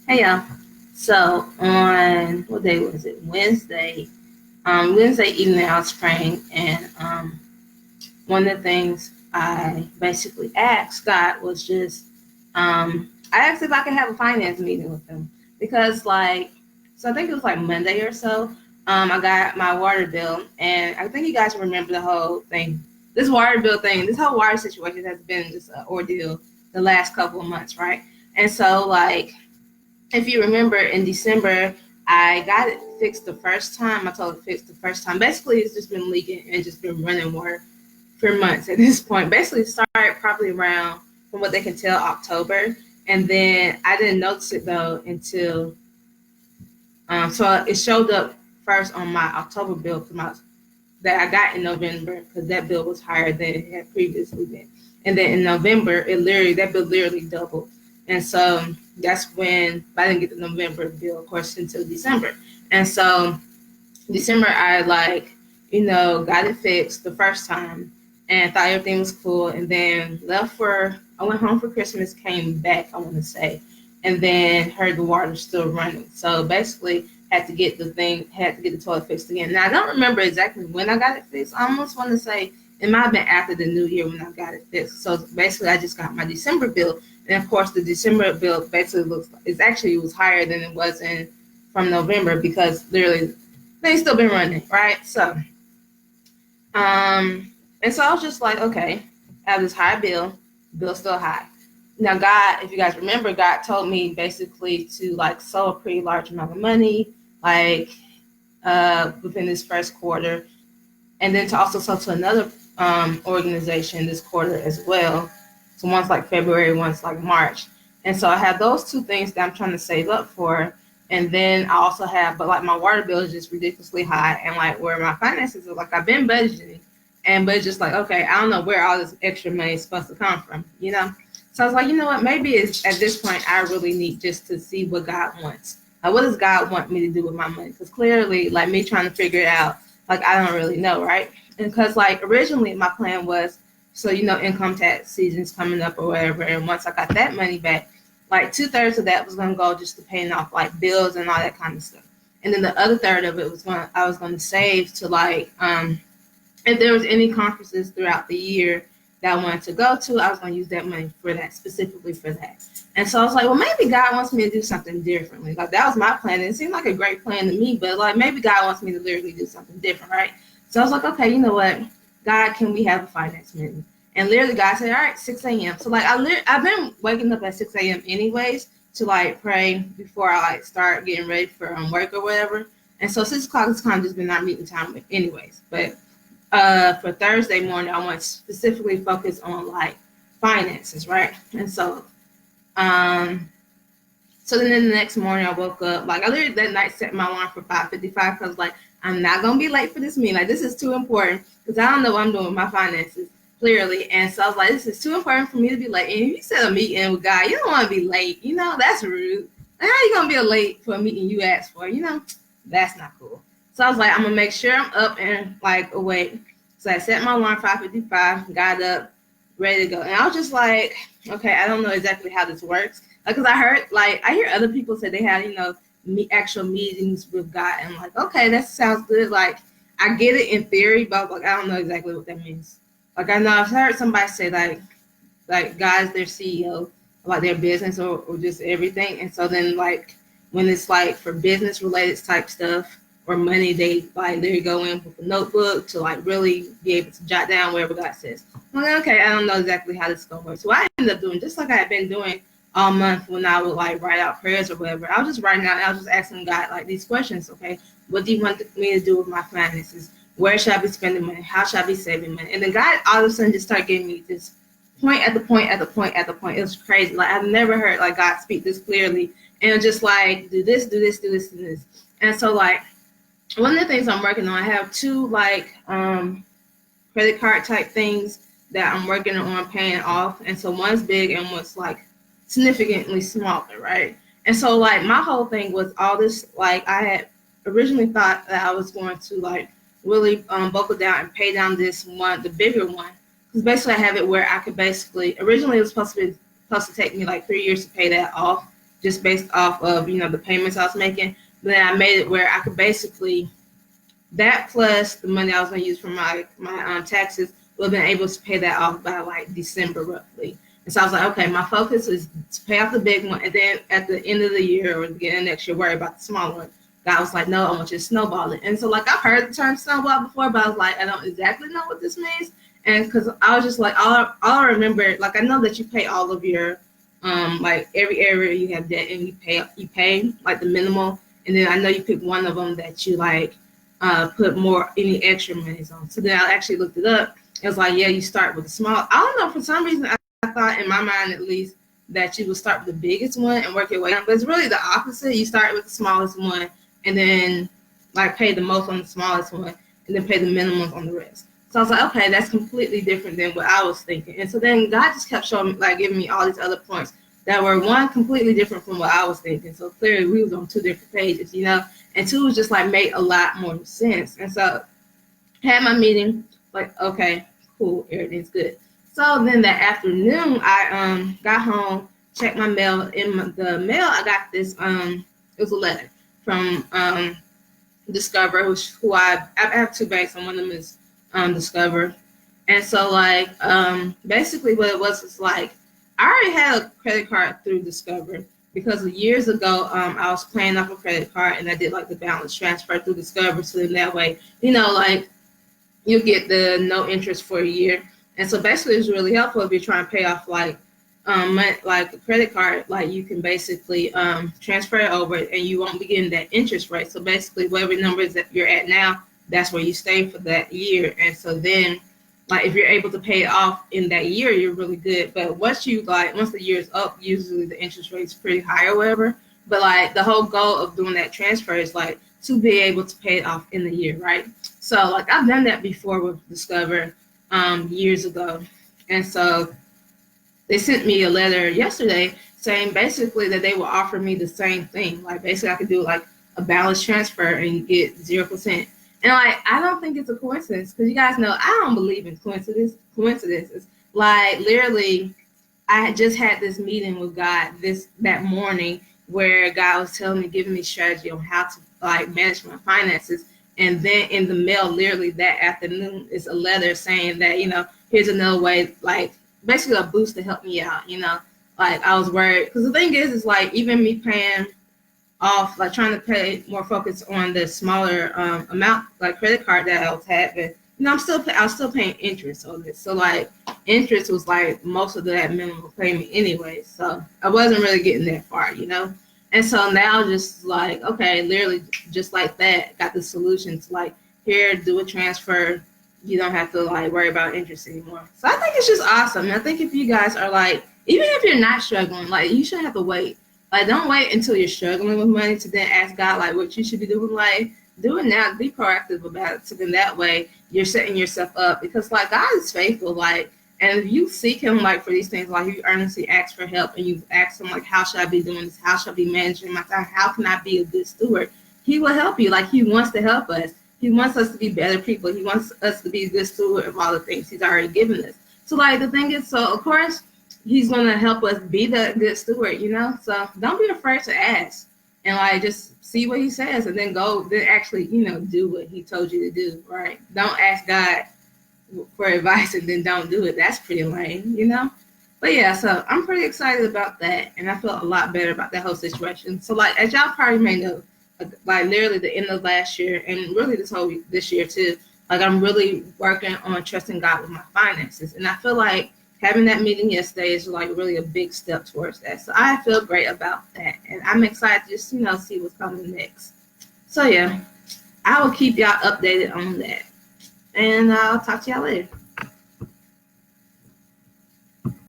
Hey y'all. So on what day was it? Wednesday. Wednesday evening I was praying and one of the things I basically asked God was just I asked if I could have a finance meeting with him because so I think it was like Monday or so. I got my water bill and I think you guys remember the whole thing. This water bill thing, this whole water situation has been just an ordeal the last couple of months, right? And so if you remember in December, I got it fixed the first time. I told it fixed the first time. Basically, it's just been leaking and just been running water for months at this point. Basically, it started probably around, from what they can tell, October. And then I didn't notice it though until, so it showed up first on my October bill that I got in November because that bill was higher than it had previously been. And then in November, that bill literally doubled. And so that's when I didn't get the November bill, of course, until December. And so December, I got it fixed the first time and thought everything was cool. And then I went home for Christmas, came back, I want to say, and then heard the water still running. So basically, had to get the toilet fixed again. Now I don't remember exactly when I got it fixed. I almost want to say it might have been after the new year when I got it fixed. So basically, I just got my December bill, and of course, the December bill basically it was higher than it was in from November because literally things still been running, right? And so I was just like, okay, I have this high bill still high. Now, God, if you guys remember, God told me basically to sow a pretty large amount of money, like within this first quarter, and then to also sell to another organization this quarter as well. So one's like February, one's like March. And so I have those two things that I'm trying to save up for. And then I also have, but my water bill is just ridiculously high. And where my finances are, I've been budgeting. But it's just okay, I don't know where all this extra money is supposed to come from, you know? So I was like, you know what, maybe it's at this point I really need just to see what God wants. What does God want me to do with my money? Because clearly, me trying to figure it out, I don't really know, right? And because originally my plan was, so income tax season's coming up or whatever, and once I got that money back, 2/3 of that was gonna go just to paying off bills and all that kind of stuff, and then the other third of it I was gonna save to if there was any conferences throughout the year that I wanted to go to, I was going to use that money for that, specifically for that. And so I was like, well, maybe God wants me to do something differently. That was my plan. And it seemed like a great plan to me, but maybe God wants me to literally do something different, right? So I was like, okay, you know what? God, can we have a finance meeting? And literally God said, all right, 6 a.m. So I've been waking up at 6 a.m. anyways to pray before I start getting ready for work or whatever. And so 6 o'clock is kind of just been our meeting time anyways. But for Thursday morning, I want to specifically focus on finances, right? And so then the next morning I woke up, I literally that night set my alarm for 5:55 because I'm not gonna be late for this meeting. This is too important because I don't know what I'm doing with my finances clearly. And so I was like, this is too important for me to be late. And if you set a meeting with God, you don't want to be late. That's rude. How are you gonna be late for a meeting you asked for? That's not cool. So I was like, I'm gonna make sure I'm up and awake. So I set my alarm 5:55, got up, ready to go. And I was just like, okay, I don't know exactly how this works. Because I heard, I hear other people say they had, actual meetings with God. And I'm okay, that sounds good. I get it in theory, but I don't know exactly what that means. I know I've heard somebody say God's their CEO about their business or just everything. And so then when it's for business related type stuff or money, they go in with a notebook to really be able to jot down wherever God says. I'm okay, I don't know exactly how this is gonna work. So I ended up doing just like I had been doing all month when I would write out prayers or whatever. I was just writing out, I was just asking God these questions, okay? What do you want me to do with my finances? Where should I be spending money? How should I be saving money? And then God all of a sudden just started giving me this point at the point at the point at the point. It was crazy. I've never heard God speak this clearly and just do this, do this, do this, do this. And so one of the things I'm working on, I have two credit card type things that I'm working on paying off. And so one's big and one's significantly smaller, right? And so my whole thing was all this, I had originally thought that I was going to really buckle down and pay down this one, the bigger one. Because basically I have it where I could originally it was supposed to take me 3 years to pay that off. just based off of, the payments I was making. But then I made it where I could basically, that plus the money I was going to use for my taxes, would have been able to pay that off by like December roughly. And so I was like, okay, my focus is to pay off the big one, and then at the end of the year or the beginning of next year, worry about the small one. God was like, no, I want you to snowball it. And so like I've heard the term snowball before, but I was like, I don't exactly know what this means. And because I was just like, all I remember, like I know that you pay all of your, like every area you have debt and you pay like the minimal. And then I know you pick one of them that you like put more any extra monies on. So then I actually looked it up. It was like, yeah, you start with the small. I don't know, for some reason I thought in my mind at least that you would start with the biggest one and work your way down. But it's really the opposite. You start with the smallest one and then like pay the most on the smallest one and then pay the minimum on the rest. So I was like, okay, that's completely different than what I was thinking. And so then God just kept showing me, like giving me all these other points that were, one, completely different from what I was thinking. So clearly we was on two different pages, and two was just like made a lot more sense. And so I had my meeting, like, okay, cool, everything's good. So then that afternoon, I got home, checked my mail. In the mail, I got this, it was a letter from Discover, who I have two banks, and one of them is Discover. And so like basically what it was is like I already had a credit card through Discover because years ago I was paying off a credit card and I did like the balance transfer through Discover, so then that way like you get the no interest for a year. And so basically it's really helpful if you're trying to pay off like a credit card, like you can basically transfer it over and you won't be getting that interest rate. So basically whatever numbers that you're at now, that's where you stay for that year. And so then like if you're able to pay it off in that year, you're really good. But once the year is up, usually the interest rate is pretty high or whatever. But like the whole goal of doing that transfer is like to be able to pay it off in the year, right? So like I've done that before with Discover years ago. And so they sent me a letter yesterday saying basically that they will offer me the same thing. Like basically I could do like a balance transfer and get 0%. And like I don't think it's a coincidence because you guys know I don't believe in coincidences. Like literally, I just had this meeting with God that morning where God was telling me, giving me strategy on how to like manage my finances. And then in the mail, literally that afternoon, is a letter saying that, here's another way, like basically a boost to help me out, like I was worried. Because the thing is like even me paying off, like trying to pay more focus on the smaller amount, like credit card that I was having, I was still paying interest on this. So like interest was like most of that minimum payment anyway. So I wasn't really getting that far, And so now just like, okay, literally just like that, got the solution to like, here, do a transfer. You don't have to like worry about interest anymore. So I think it's just awesome. And I think if you guys are like, even if you're not struggling, like you shouldn't have to wait. Like don't wait until you're struggling with money to then ask God like what you should be doing. Like do it now, be proactive about it. So then that way you're setting yourself up, because like God is faithful. Like, and if you seek him like for these things, like you earnestly ask for help and you ask him like, how should I be doing this? How should I be managing my time? How can I be a good steward? He will help you. Like he wants to help us. He wants us to be better people. He wants us to be a good steward of all the things he's already given us. So like the thing is, so of course he's going to help us be the good steward, So don't be afraid to ask and like just see what he says and then actually, do what he told you to do, right? Don't ask God for advice and then don't do it. That's pretty lame, But yeah, so I'm pretty excited about that. And I felt a lot better about that whole situation. So like, as y'all probably may know, like literally the end of last year and really this year too, like I'm really working on trusting God with my finances. And I feel like having that meeting yesterday is like really a big step towards that. So I feel great about that. And I'm excited to just, see what's coming next. So yeah, I will keep y'all updated on that. And I'll talk to y'all later.